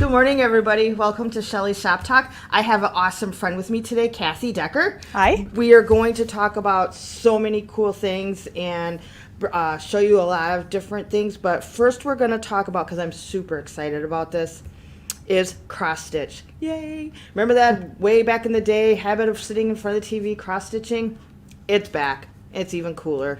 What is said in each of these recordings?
Good morning, everybody. Welcome to Shelly's Shop Talk. I have an awesome friend with me today, Kathy Decker. Hi. We are going to talk about so many cool things and show you a lot of different things. But first we're going to talk about, because I'm super excited about this, is cross stitch. Yay! Remember that way back in the day, habit of sitting in front of the TV, cross stitching? It's back. It's even cooler.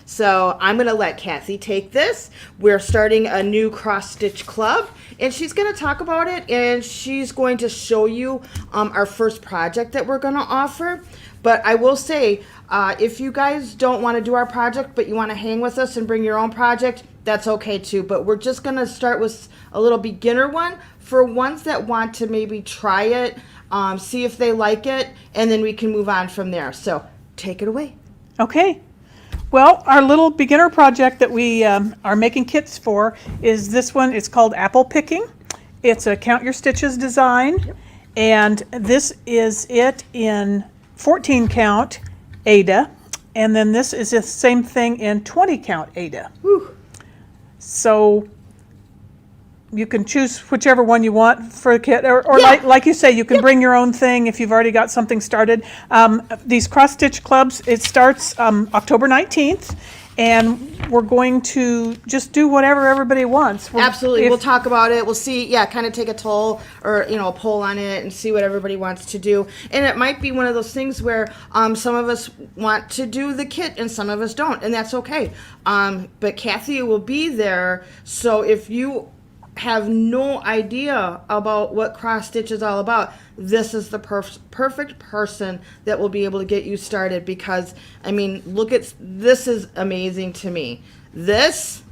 So I'm going to let Kathy take this. We're starting a new cross stitch club, and she's going to talk about it, and she's going to show you our first project that we're going to offer. But I will say, if you guys don't want to do our project, but you want to hang with us and bring your own project, that's okay too. But we're just going to start with a little beginner one for ones that want to maybe try it, see if they like it, and then we can move on from there. So take it away. Okay. Well, our little beginner project that we are making kits for is this one. It's called Apple Picking. It's a Count Your Stitches design. Yep. And this is it in 14 count Ada. And then this is the same thing in 20 count Ada. Whew. So you can choose whichever one you want for a kit, or Yeah. like you say, you can bring your own thing if you've already got something started. These cross-stitch clubs, it starts October 19th, and we're going to just do whatever everybody wants. Absolutely. We'll talk about it. We'll see, kind of take a toll or, a poll on it and see what everybody wants to do. And it might be one of those things where some of us want to do the kit and some of us don't, and that's okay. But Kathy will be there, so if you have no idea about what cross stitch is all about, this is the perfect person that will be able to get you started, because look at this. Is amazing to me. This,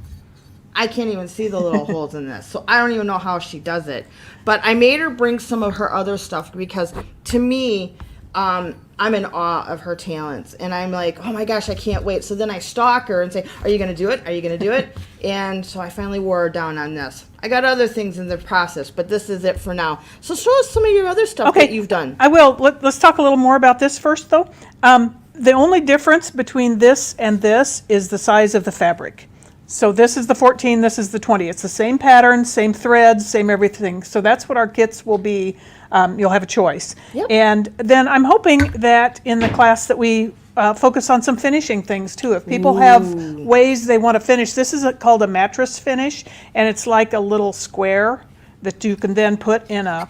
I can't even see the little holes in this, so I don't even know how she does it. But I made her bring some of her other stuff, because to me, I'm in awe of her talents, and I'm like, oh my gosh, I can't wait. So then I stalk her and say, are you going to do it? Are you going to do it? And so I finally wore her down on this. I got other things in the process, but this is it for now. So show us some of your other stuff that you've done. I will. Let's talk a little more about this first, though. The only difference between this and this is the size of the fabric. So this is the 14, this is the 20. It's the same pattern, same threads, same everything. So that's what our kits will be. You'll have a choice. Yep. And then I'm hoping that in the class that we focus on some finishing things too. If people have ways they want to finish, this is called a mattress finish, and it's like a little square that you can then put in a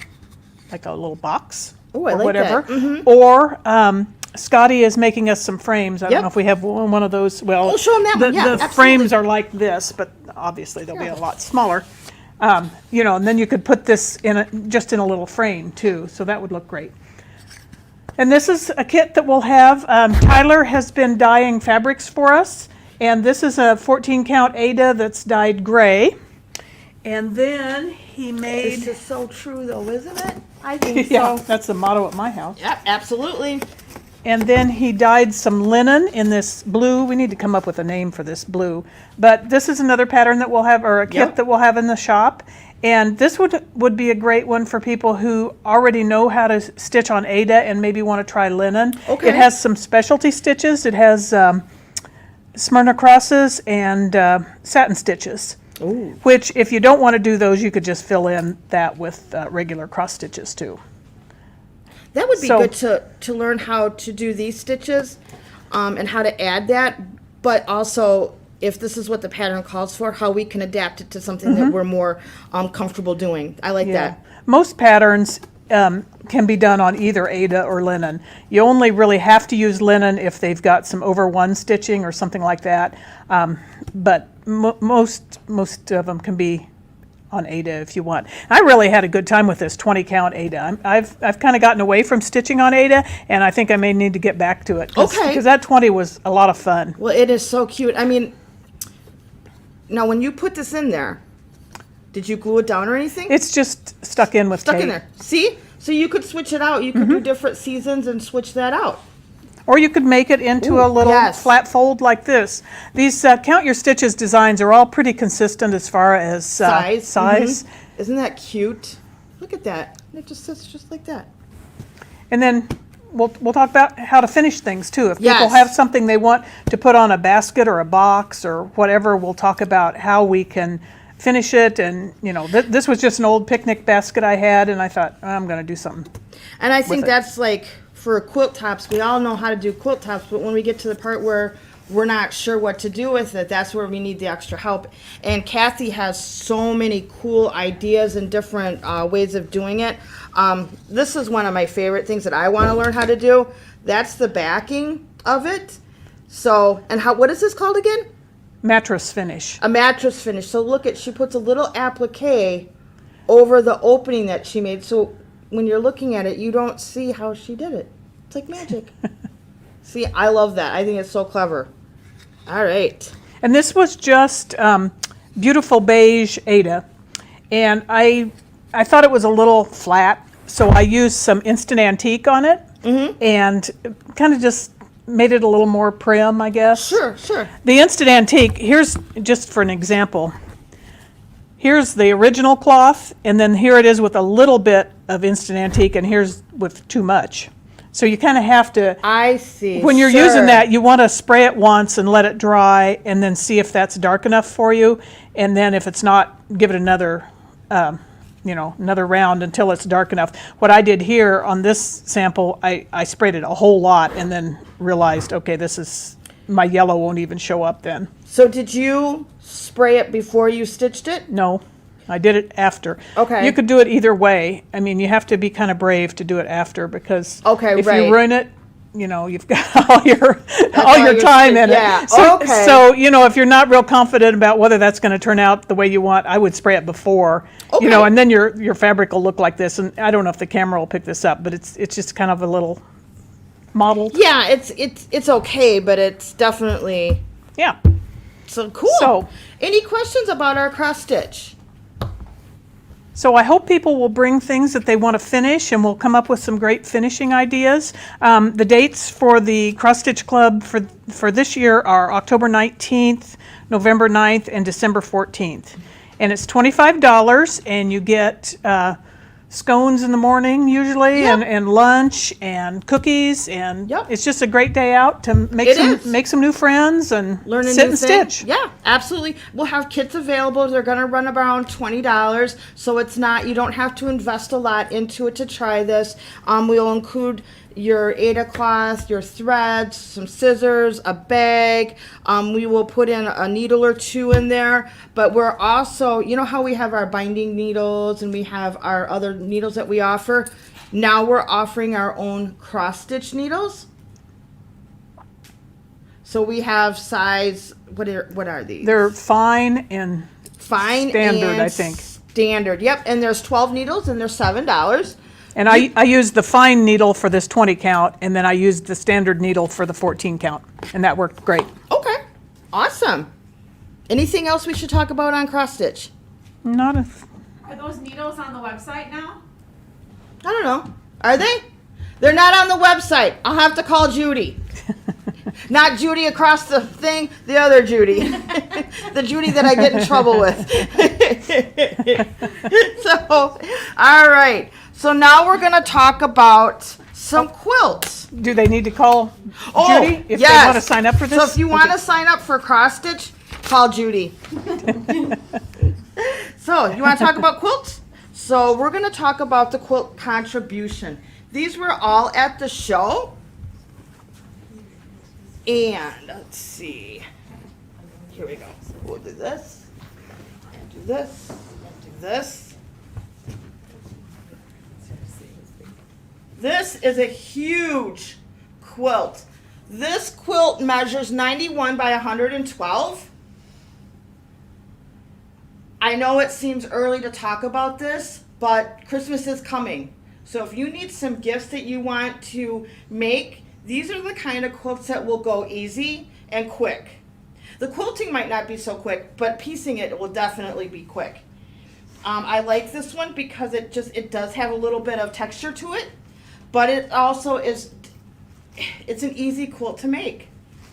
little box Ooh, I or like whatever. that. Mm-hmm. Or Scotty is making us some frames. I don't know if we have one of those. Well, we'll show them that one. Yeah, the absolutely. frames are like this, but obviously they'll be a lot smaller. And then you could put this just in a little frame too, so that would look great. And this is a kit that we'll have. Tyler has been dyeing fabrics for us, and this is a 14 count Ada that's dyed gray. And then he made... This is so true though, isn't it? I think yeah, so. that's the motto at my house. Yep, absolutely. And then he dyed some linen in this blue. We need to come up with a name for this blue. But this is another pattern that we'll have, or a kit that we'll have in the shop. And this would be a great one for people who already know how to stitch on Ada and maybe want to try linen. Okay. It has some specialty stitches. It has Smyrna crosses and satin stitches. Ooh. Which, if you don't want to do those, you could just fill in that with regular cross stitches too. That would be good to learn how to do these stitches and how to add that, but also, if this is what the pattern calls for, how we can adapt it to something that we're more comfortable doing. I like that. Most patterns can be done on either Ada or linen. You only really have to use linen if they've got some over one stitching or something like that, but most of them can be on Ada if you want. I really had a good time with this 20 count Ada. I've kind of gotten away from stitching on Ada, and I think I may need to get back to it. Because that 20 was a lot of fun. Well, it is so cute. Now when you put this in there, did you glue it down or anything? It's just stuck in with tape. Stuck in there. See? So you could switch it out. You could do different seasons and switch that out. Or you could make it into a little flat fold like this. These Count Your Stitches designs are all pretty consistent as far as size. Mm-hmm. Isn't that cute? Look at that. It just sits just like that. And then we'll talk about how to finish things too. If people have something they want to put on a basket or a box or whatever, we'll talk about how we can finish it. And, this was just an old picnic basket I had, and I thought, I'm going to do something. And I think it. that's like for quilt tops, we all know how to do quilt tops, but when we get to the part where we're not sure what to do with it, that's where we need the extra help. And Kathy has so many cool ideas and different ways of doing it. This is one of my favorite things that I want to learn how to do. That's the backing of it. So, and what is this called again? Mattress finish. A mattress finish. So look she puts a little applique over the opening that she made. So when you're looking at it, you don't see how she did it. It's like magic. See, I love that. I think it's so clever. All right. And this was just beautiful beige Ada. And I thought it was a little flat, so I used some instant antique on it and kind of just made it a little more prim, I guess. Sure. The instant antique, here's just for an example. Here's the original cloth, and then here it is with a little bit of instant antique, and here's with too much. So you kind of have to, I see. when you're using that, you want to spray it once and let it dry, and then see if that's dark enough for you. And then if it's not, give it another, another round until it's dark enough. What I did here on this sample, I sprayed it a whole lot and then realized, okay, my yellow won't even show up then. So did you spray it before you stitched it? No, I did it after. Okay. You could do it either way. I mean, you have to be kind of brave to do it after, because if right. you ruin it, you've got all your time in yeah. it. So, Okay. so, if you're not real confident about whether that's going to turn out the way you want, I would spray it before, Okay. And then your fabric will look like this. And I don't know if the camera will pick this up, but it's just kind of a little modeled. Yeah, it's okay, but it's definitely Yeah. so cool. So- any questions about our cross stitch? So I hope people will bring things that they want to finish, and we'll come up with some great finishing ideas. The dates for the Cross Stitch Club for this year are October 19th, November 9th, and December 14th. And it's $25, and you get scones in the morning usually, Yep. and lunch and cookies, and Yep. it's just a great day out to make some new friends and Learn a sit new and thing. stitch. Yeah, absolutely. We'll have kits available. They're going to run around $20, so you don't have to invest a lot into it to try this. We'll include your Ada cloth, your threads, some scissors, a bag. We will put in a needle or two in there, but we're also, how we have our binding needles and we have our other needles that we offer. Now we're offering our own cross stitch needles. So we have size, what are these? They're fine and Fine standard, and I think. Standard, yep. And there's 12 needles and they're $7. And I used the fine needle for this 20 count, and then I used the standard needle for the 14 count, and that worked great. Okay, awesome. Anything else we should talk about on cross stitch? Not a, Are those needles on the website now? I don't know. Are they? They're not on the website. I'll have to call Judy. Not Judy across the thing, the other Judy. The Judy that I get in trouble with. So, all right. So now we're going to talk about some quilts. do they need to call Judy if yes. they want to sign up for this? So if you want Okay. to sign up for cross stitch, call Judy. So you want to talk about quilts? So we're going to talk about the quilt contribution. These were all at the show. And let's see. Here we go. We'll do this, and do this, and do this. This is a huge quilt. This quilt measures 91 by 112. I know it seems early to talk about this, but Christmas is coming. So if you need some gifts that you want to make, these are the kind of quilts that will go easy and quick. The quilting might not be so quick, but piecing it will definitely be quick. I like this one because it does have a little bit of texture to it, but it also it's an easy quilt to make.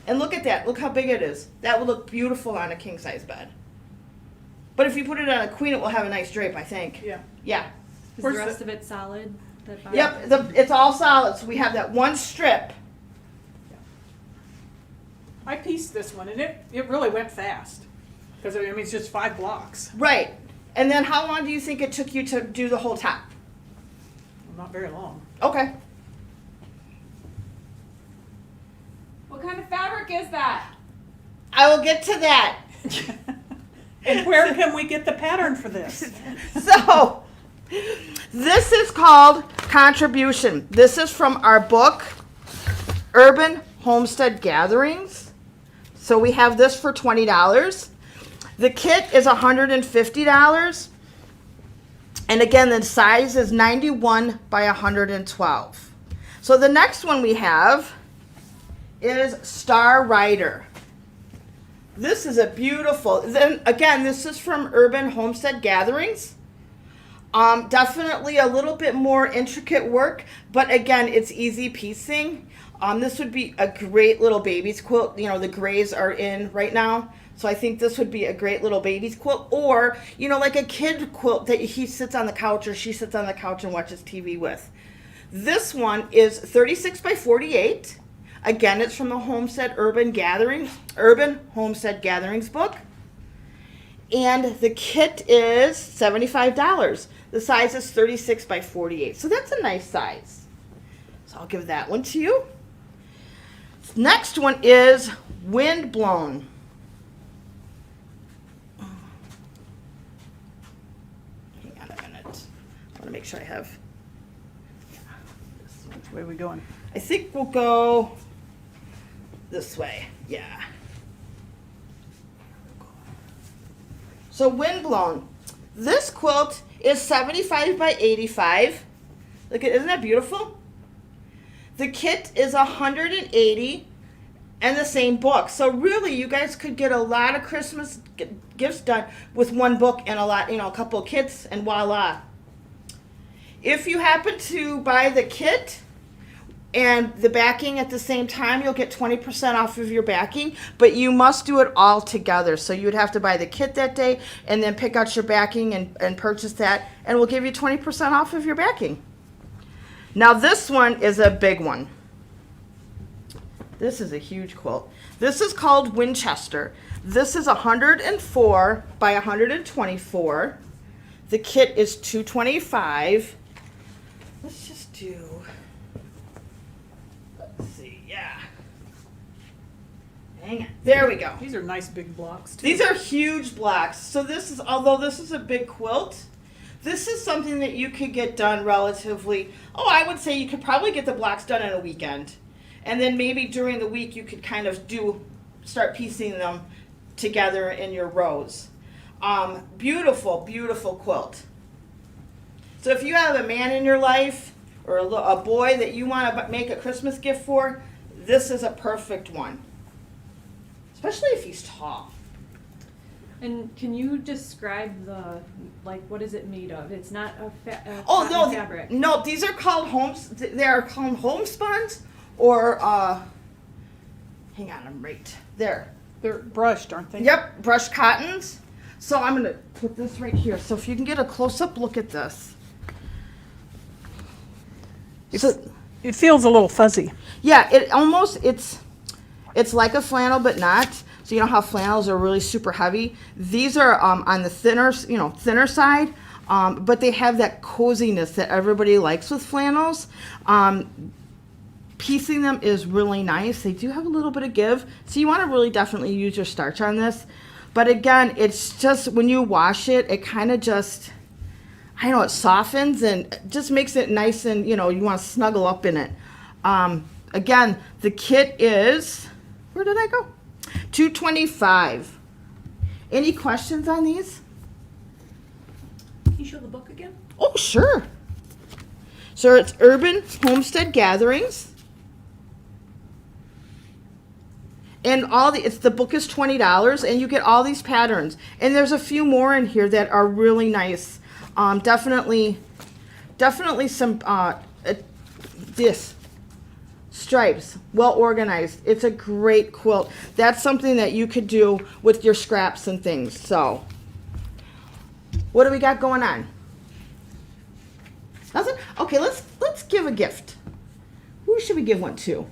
And look at that, look how big it is. That will look beautiful on a king size bed. But if you put it on a queen, it will have a nice drape, I think. Yeah. Yeah. Is Where's the rest of it solid? Yep, it's all solid, so we have that one strip. I pieced this one, and it really went fast. Because, I mean, it's just 5 blocks. Right. And then how long do you think it took you to do the whole top? Not very long. Okay. What kind of fabric is that? I will get to that. And where can we get the pattern for this? So, this is called Contribution. This is from our book, Urban Homestead Gatherings. So we have this for $20. The kit is $150. And again, the size is 91 by 112. So the next one we have is Star Rider. This is a beautiful, then again, this is from Urban Homestead Gatherings. Definitely a little bit more intricate work, but again, it's easy piecing. This would be a great little baby's quilt. You know, the grays are in right now. So I think this would be a great little baby's quilt, or, you know, like a kid quilt that he sits on the couch or she sits on the couch and watches TV with. This one is 36 by 48. Again, it's from the Urban Homestead Gatherings book. And the kit is $75. The size is 36 by 48. So that's a nice size. So I'll give that one to you. Next one is Windblown. Hang on a minute. I want to make sure I have. Which way are we going? I think we'll go this way. Yeah. So Windblown. This quilt is 75 by 85. Look at, isn't that beautiful? The kit is 180 and the same book. So really, you guys could get a lot of Christmas gifts done with one book and a couple of kits, and voila. If you happen to buy the kit and the backing at the same time, you'll get 20% off of your backing, but you must do it all together. So you would have to buy the kit that day and then pick out your backing and purchase that, and we'll give you 20% off of your backing. Now this one is a big one. This is a huge quilt. This is called Winchester. This is 104 by 124. The kit is $225. Let's just do, let's see, yeah. Hang on, there we go. These are nice big blocks, too. These are huge blocks. So this is, although this is a big quilt, this is something that you could get done relatively, I would say you could probably get the blocks done in a weekend. And then maybe during the week you could kind of start piecing them together in your rows. Beautiful, beautiful quilt. So if you have a man in your life or a boy that you want to make a Christmas gift for, this is a perfect one. Especially if he's tall. And can you describe what is it made of? It's not a no, fabric. No, these are called they are called homespuns, or hang on, I'm right there. They're brushed, aren't they? Yep, brushed cottons. So I'm gonna put this right here. So if you can get a close-up look at this. It feels a little fuzzy. Yeah, it's like a flannel, but not. So you know how flannels are really super heavy? These are on the thinner side, but they have that coziness that everybody likes with flannels. Piecing them is really nice. They do have a little bit of give, so you want to really definitely use your starch on this. But again, it's just when you wash it, it kind of just, it softens and just makes it nice, and you want to snuggle up in it. Again, the kit is, where did I go? $225. Any questions on these? Can you show the book again? Oh, sure. So it's Urban Homestead Gatherings. And the book is $20, and you get all these patterns. And there's a few more in here that are really nice. Definitely some, this. Stripes, well organized. It's a great quilt. That's something that you could do with your scraps and things. So, what do we got going on? Nothing? Okay, let's give a gift. Who should we give one to?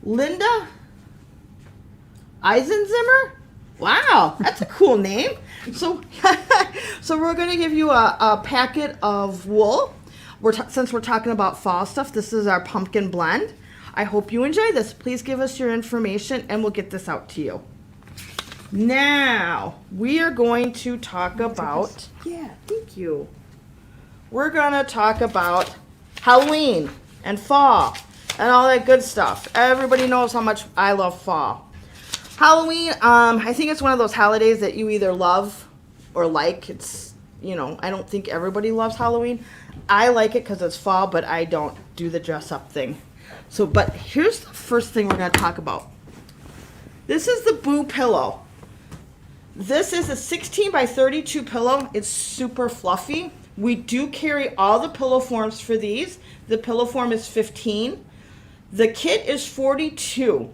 Linda Eisenzimmer? Wow, that's a cool name. So, so we're going to give you a packet of wool. Since we're talking about fall stuff, this is our pumpkin blend. I hope you enjoy this. Please give us your information and we'll get this out to you. Now, we are going to talk about, yeah, thank you. We're going to talk about Halloween and fall and all that good stuff. Everybody knows how much I love fall. Halloween, I think it's one of those holidays that you either love or like. It's, you know, I don't think everybody loves Halloween. I like it because it's fall, but I don't do the dress up thing. So, but here's the first thing we're going to talk about. This is the Boo pillow. This is a 16 by 32 pillow. It's super fluffy. We do carry all the pillow forms for these. The pillow form is 15. The kit is 42.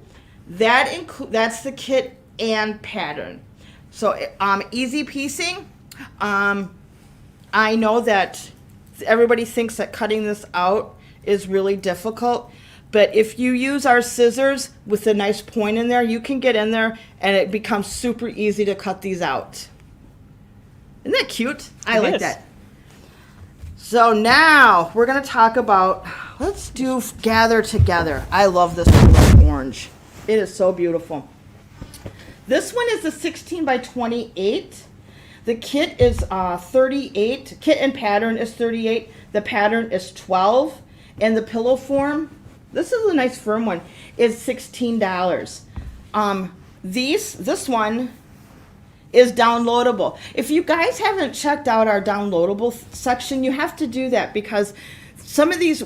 That's the kit and pattern. So easy piecing. I know that everybody thinks that cutting this out is really difficult. But if you use our scissors with a nice point in there, you can get in there and it becomes super easy to cut these out. Isn't that cute? I like that. So now we're going to talk about, let's do Gather Together. I love this color orange. It is so beautiful. This one is a 16 by 28. The kit is 38. Kit and pattern is 38. The pattern is 12. And the pillow form, this is a nice firm one, is $16. This one is downloadable. If you guys haven't checked out our downloadable section, you have to do that because some of these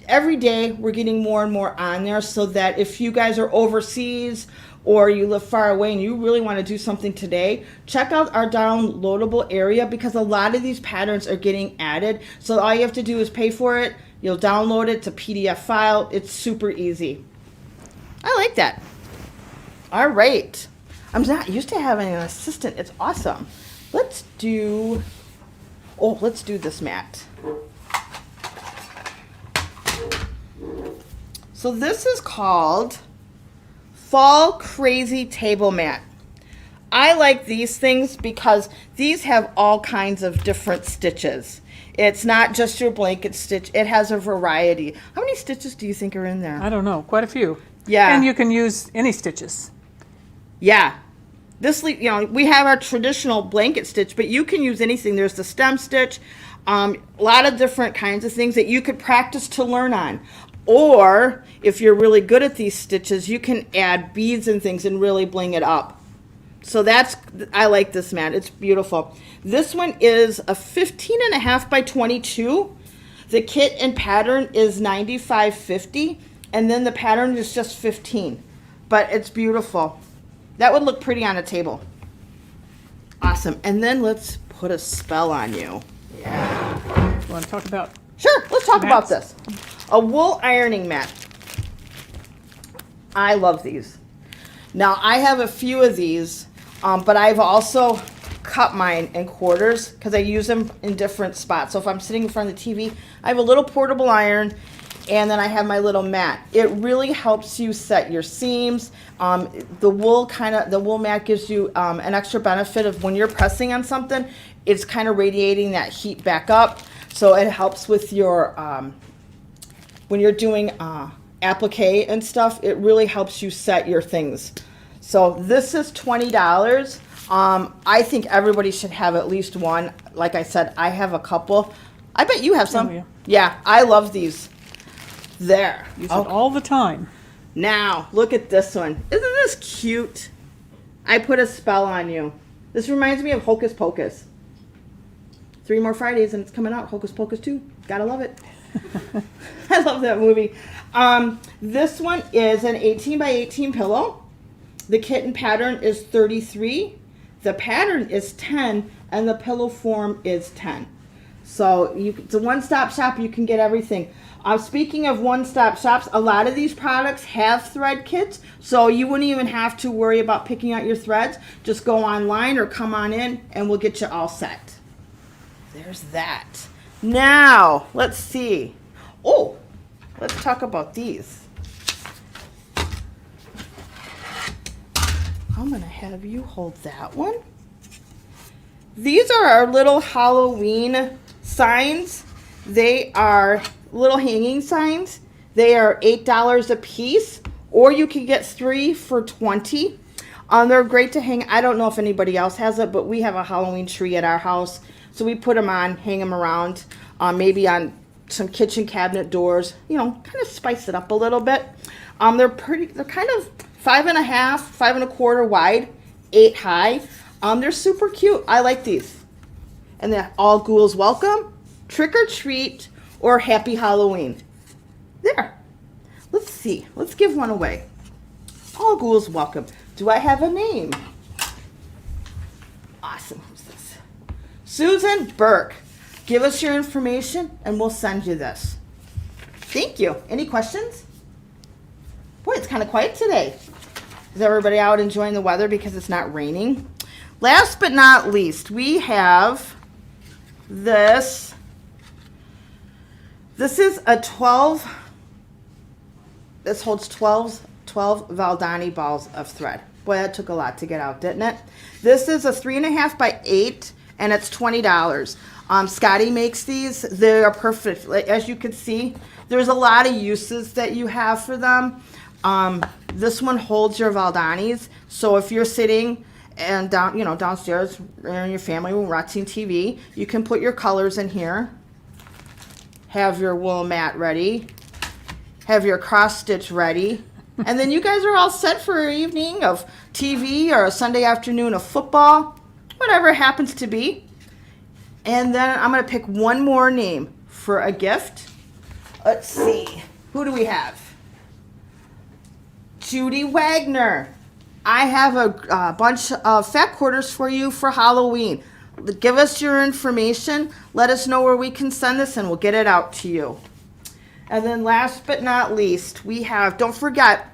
every day we're getting more and more on there, so that if you guys are overseas or you live far away and you really want to do something today, check out our downloadable area because a lot of these patterns are getting added. So all you have to do is pay for it. You'll download it to PDF file. It's super easy. I like that. All right. I'm not used to having an assistant. It's awesome. Let's do this mat. So this is called Fall Crazy Table Mat. I like these things because these have all kinds of different stitches. It's not just your blanket stitch. It has a variety. How many stitches do you think are in there? I don't know, quite a few. Yeah. And you can use any stitches. Yeah. We have our traditional blanket stitch, but you can use anything. There's the stem stitch, a lot of different kinds of things that you could practice to learn on. Or if you're really good at these stitches, you can add beads and things and really bling it up. So I like this mat. It's beautiful. This one is a 15.5 by 22. The kit and pattern is $95.50, and then the pattern is just 15. But it's beautiful. That would look pretty on a table. Awesome. And then let's put a spell on you. Yeah. You want to talk about? Sure. Let's talk about mats? this. A wool ironing mat. I love these. Now I have a few of these, but I've also cut mine in quarters because I use them in different spots. So if I'm sitting in front of the TV, I have a little portable iron, and then I have my little mat. It really helps you set your seams. The wool mat gives you an extra benefit of when you're pressing on something, it's kind of radiating that heat back up. So it helps with your when you're doing applique and stuff. It really helps you set your things. So this is $20. I think everybody should have at least one. Like I said, I have a couple. I bet you have some. Oh, yeah. Yeah, I love these. There. Use it all the time. Now, look at this one. Isn't this cute? I put a spell on you. This reminds me of Hocus Pocus. 3 more Fridays and it's coming out. Hocus Pocus 2. Gotta love it. I love that movie. This one is an 18 by 18 pillow. The kit and pattern is 33. The pattern is 10 and the pillow form is 10. So it's a one-stop shop. You can get everything. Speaking of one-stop shops, a lot of these products have thread kits, so you wouldn't even have to worry about picking out your threads. Just go online or come on in and we'll get you all set. There's that. Now, let's see. Oh, let's talk about these. I'm going to have you hold that one. These are our little Halloween signs. They are little hanging signs. They are $8 a piece, or you can get 3 for $20. They're great to hang. I don't know if anybody else has it, but we have a Halloween tree at our house. So we put them on, hang them around, maybe on some kitchen cabinet doors, you know, kind of spice it up a little bit. They're kind of 5.5, 5.25 wide, 8 high. They're super cute. I like these. And they're all ghouls welcome, trick or treat, or happy Halloween. There. Let's see. Let's give one away. All ghouls welcome. Do I have a name? Awesome. Who's this? Susan Burke. Give us your information and we'll send you this. Thank you. Any questions? Boy, it's kind of quiet today. Is everybody out enjoying the weather because it's not raining? Last but not least, we have this. This is a 12. This holds 12 Valdani balls of thread. Boy, that took a lot to get out, didn't it? This is a 3.5 by 8, and it's $20. Scotty makes these. They are perfect. As you can see, there's a lot of uses that you have for them. This one holds your Valdanis. So if you're sitting and downstairs in your family room watching TV, you can put your colors in here. Have your wool mat ready. Have your cross stitch ready. And then you guys are all set for an evening of TV or a Sunday afternoon of football, whatever it happens to be. And then I'm going to pick one more name for a gift. Let's see. Who do we have? Judy Wagner. I have a bunch of fat quarters for you for Halloween. Give us your information. Let us know where we can send this and we'll get it out to you. And then last but not least, we have, don't forget,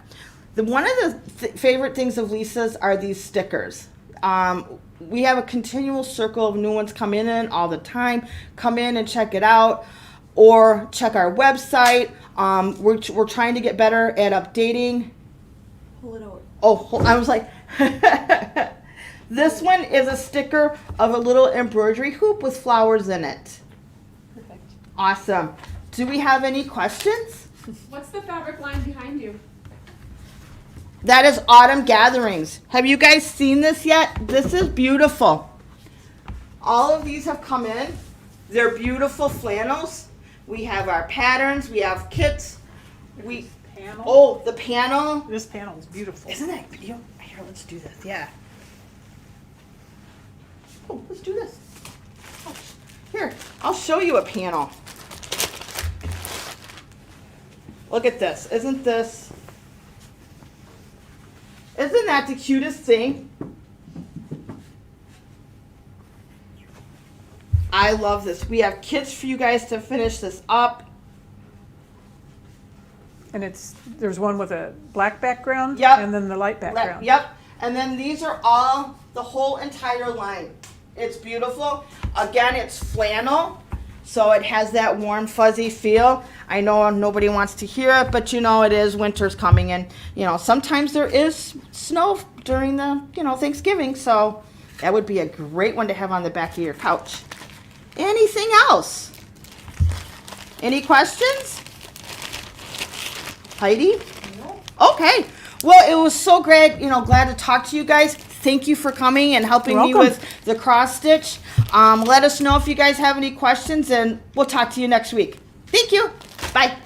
one of the favorite things of Lisa's are these stickers. We have a continual circle of new ones come in all the time. Come in and check it out or check our website. We're trying to get better at updating. Pull it out. Oh, I was like, this one is a sticker of a little embroidery hoop with flowers in it. Perfect. Awesome. Do we have any questions? What's the fabric line behind you? That is Autumn Gatherings. Have you guys seen this yet? This is beautiful. All of these have come in. They're beautiful flannels. We have our patterns. We have kits. Panel. Oh, the panel. This panel is beautiful. Isn't that beautiful? Here, let's do this. Yeah. Oh, let's do this. Oh, here, I'll show you a panel. Look at this. Isn't that the cutest thing? I love this. We have kits for you guys to finish this up. And there's one with a black background. Yep. And then the light background. Yep. And then these are all, the whole entire line. It's beautiful. Again, it's flannel. So it has that warm, fuzzy feel. I know nobody wants to hear it, but it is winter's coming. And, sometimes there is snow during the, Thanksgiving. So that would be a great one to have on the back of your couch. Anything else? Any questions? Heidi? No. Okay. Well, it was so great, glad to talk to you guys. Thank you for coming and helping me Welcome. with the cross stitch. Let us know if you guys have any questions and we'll talk to you next week. Thank you. Bye.